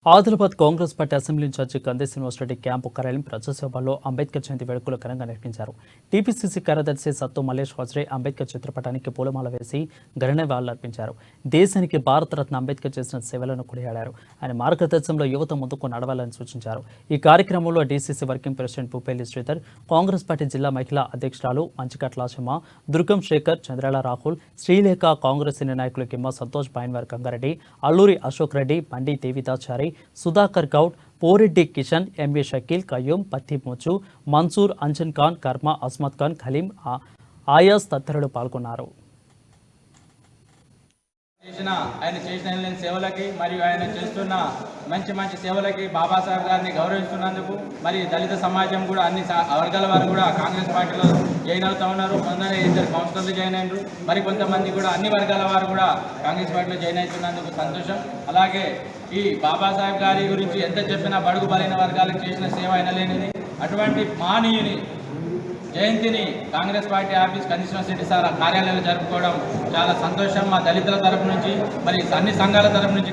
Adilabad Congress party assembly incharge Kandi Srinivasa Reddy camp కార్యాలయం ప్రజాసేవలో అంబేద్కర్ జయంతి వేడుకలు ఘనంగా నిర్వహించారు. టీపీసీసీ కార్యదర్శి సత్తు మల్లేష్ హజ్రే అంబేద్కర్ చిత్రపటానికి పూలమాల వేసి ఘన నివాళులర్పించారు. దేశానికి భారతరత్న అంబేద్కర్ చేసిన సేవలను కొనియాడారు. ఆయన మార్గదర్శనంలో యువత ముందుకు నడవాలని సూచించారు. ఈ కార్యక్రమంలో DCC working president Pupeli Sridhar, Congress party జిల్లా మహిళా అధ్యక్షురాలు మంచికట్ల ఆశమ్మ, దుర్గం శేఖర్, చంద్రాల రాహుల్, శ్రీలేఖ, కాంగ్రెస్ సీనియర్ నాయకులు కిమ్మ సంతోష్, బైన్వర్ గంగారెడ్డి, అల్లూరి అశోక్ రెడ్డి, బండి దేవిదాచారి, సుధాకర్ గౌడ్, పోరెడ్డి కిషన్, ఎంఏ షకీల్, కయ్యూం, పత్తి మోచు, మన్సూర్, అంజన్ ఖాన్, కర్మ, అస్మత్ ఖాన్, ఖలీం, ఆయాస్ తదితరులు పాల్గొన్నారు. ఆయన చేసిన సేవలకి మరియు ఆయన చేస్తున్న మంచి సేవలకి బాబాసాహెబ్ గారిని గౌరవిస్తున్నందుకు మరి దళిత సమాజం కూడా అన్ని వర్గాల వారు కూడా కాంగ్రెస్ పార్టీలో జాయిన్ అవుతా ఉన్నారు. మొన్ననే 2 కౌన్సిలర్లు జాయిన్ అయినారు. మరి కొంతమంది కూడా అన్ని వర్గాల వారు కూడా కాంగ్రెస్ పార్టీలో జాయిన్ అవుతున్నందుకు సంతోషం. అలాగే ఈ బాబాసాహెబ్ గారి గురించి ఎంత చెప్పినా బడుగు బలైన వర్గాలకు చేసిన సేవ అయినలేనిది. అటువంటి మానీయుని జయంతిని కాంగ్రెస్ పార్టీ ఆఫీస్ కన్స్టిట్యూన్సీ సార్ కార్యాలయంలో జరుపుకోవడం చాలా సంతోషం. మా దళితుల తరపు నుంచి మరి అన్ని సంఘాల తరపు నుంచి